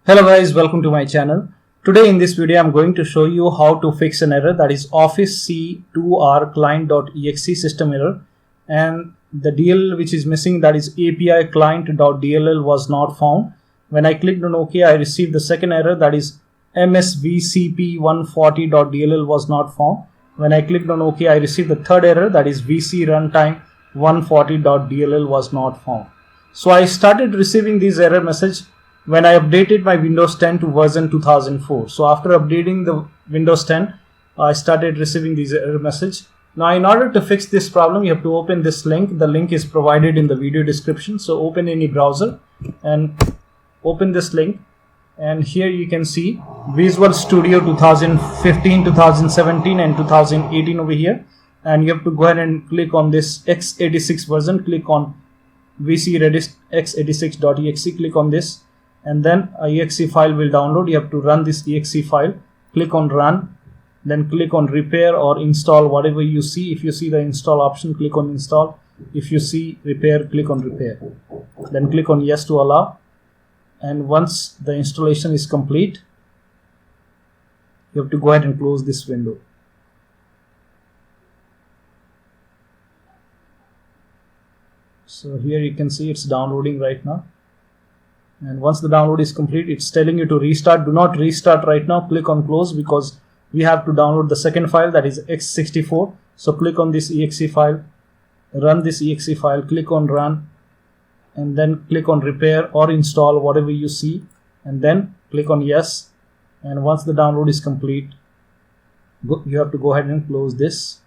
Hello guys, welcome to my channel. Today in this video I'm going to show you how to fix an error, that is OfficeC2RClient.exe System Error, and the DL which is missing, that is ApiClient.dll was not found. When I clicked on OK, I received the second error, that is MSVCP140.dll was not found. When I clicked on OK, I received the third error, that is VCRUNTIME140.dll was not found. So I started receiving these error message when I updated my Windows 10 to version 2004. So after updating the Windows 10, I started receiving these error message. Now in order to fix this problem, you have to open this link. The link is provided in the video description. So open any browser and open this link. And here you can see Visual Studio 2015, 2017 and 2018 over here. And you have to go ahead and click on this x86 version. Click on VCRUNTIME140.dll, click on this, and then a exe file will download. You have to run this exe file. Click on run, then click on repair or install, whatever you see. If you see the install option, click on install. If you see repair, click on repair. Then click on yes to allow. And once the installation is complete, you have to go ahead and close this window. So here you can see it's downloading right now. And once the download is complete, it's telling you to restart. Do not restart right now. Click on close because we have to download the second file, that is x64. So click on this exe file, run this exe file, click on run, and then click on repair or install, whatever you see, and then click on yes. And once the download is complete, you have to go ahead and close this.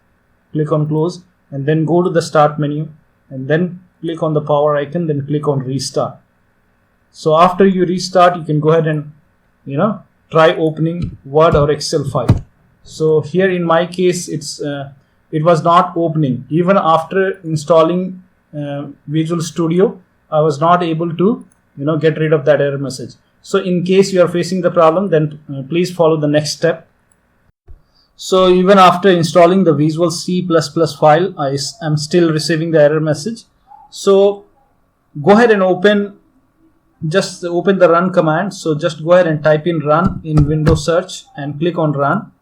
Click on close and then go to the start menu and then click on the power icon, then click on restart. So after you restart, you can go ahead and try opening Word or Excel file. So here in my case, it was not opening. Even after installing Visual Studio, I was not able to get rid of that error message. So in case you are facing the problem, then please follow the next step. So even after installing the Visual C++ file, I am still receiving the error message. So go ahead and just open the run command. So just go ahead and type in run in Windows search and click on run.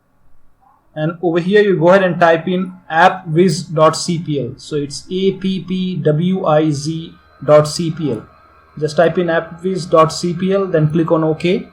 And over here you go ahead and type in appwiz.cpl. So it's appwiz.cpl. Just type in appwiz.cpl, then click on OK.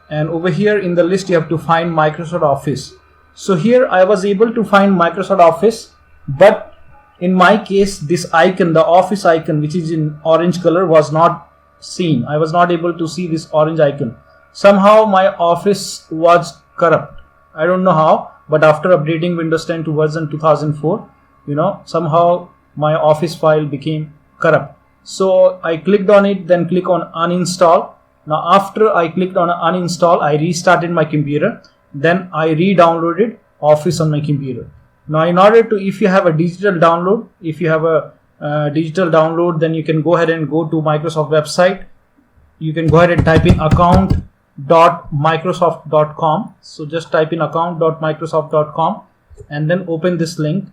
And over here in the list you have to find Microsoft Office. So here I was able to find Microsoft Office, but in my case this icon, the Office icon which is in orange color, was not seen. I was not able to see this orange icon. Somehow my Office was corrupt. I don't know how, but after updating Windows 10 to version 2004, somehow my Office file became corrupt. So I clicked on it, then click on uninstall. Now after I clicked on uninstall, I restarted my computer. Then I re-downloaded Office on my computer. Now in order to, if you have a digital download, then you can go ahead and go to Microsoft website. You can go ahead and type in account.microsoft.com. So just type in account.microsoft.com and then open this link.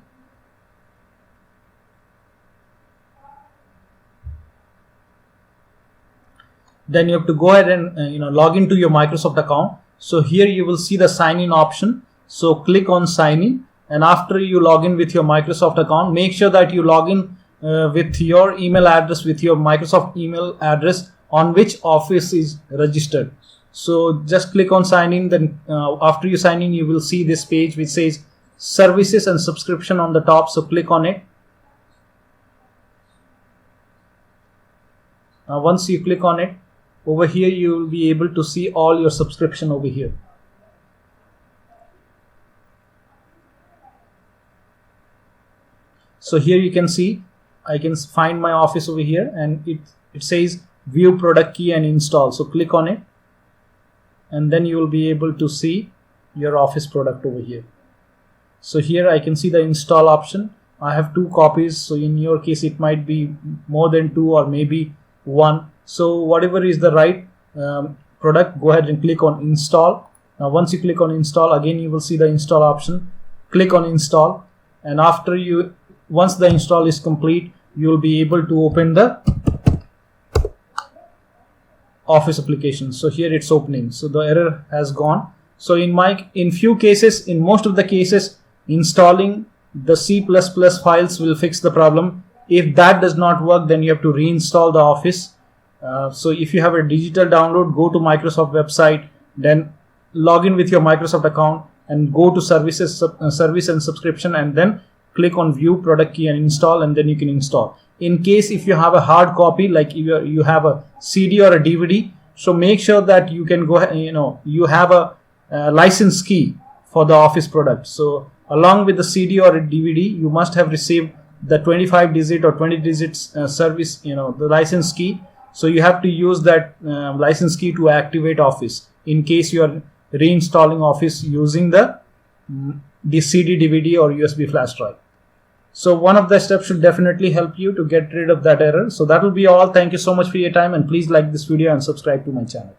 Then you have to go ahead and log into your Microsoft account. So here you will see the sign in option. So click on sign in, and after you log in with your Microsoft account, make sure that you log in with your email address, with your Microsoft email address on which Office is registered. So just click on sign in. Then after you sign in, you will see this page which says services and subscription on the top. So click on it. Now once you click on it, over here you will be able to see all your subscription over here. So here you can see I can find my Office over here, and it says view product key and install. So click on it and then you will be able to see your Office product over here. So here I can see the install option. I have 2 copies. So in your case it might be more than 2 or maybe 1. So whatever is the right product, go ahead and click on install. Now once you click on install, again you will see the install option. Click on install, and once the install is complete, you will be able to open the Office application. So here it's opening. So the error has gone. So in most of the cases, installing the C++ files will fix the problem. If that does not work, then you have to reinstall the Office. So if you have a digital download, go to Microsoft website, then log in with your Microsoft account and go to service and subscription, and then click on view product key and install, and then you can install. In case if you have a hard copy, like you have a CD or a DVD, so make sure that you can go, you have a license key for the Office product. So along with the CD or a DVD, you must have received the 25-digit or 20-digit service, the license key. So you have to use that license key to activate Office in case you are reinstalling Office using the CD, DVD or USB flash drive. So one of the steps should definitely help you to get rid of that error. So that will be all. Thank you so much for your time, and please like this video and subscribe to my channel.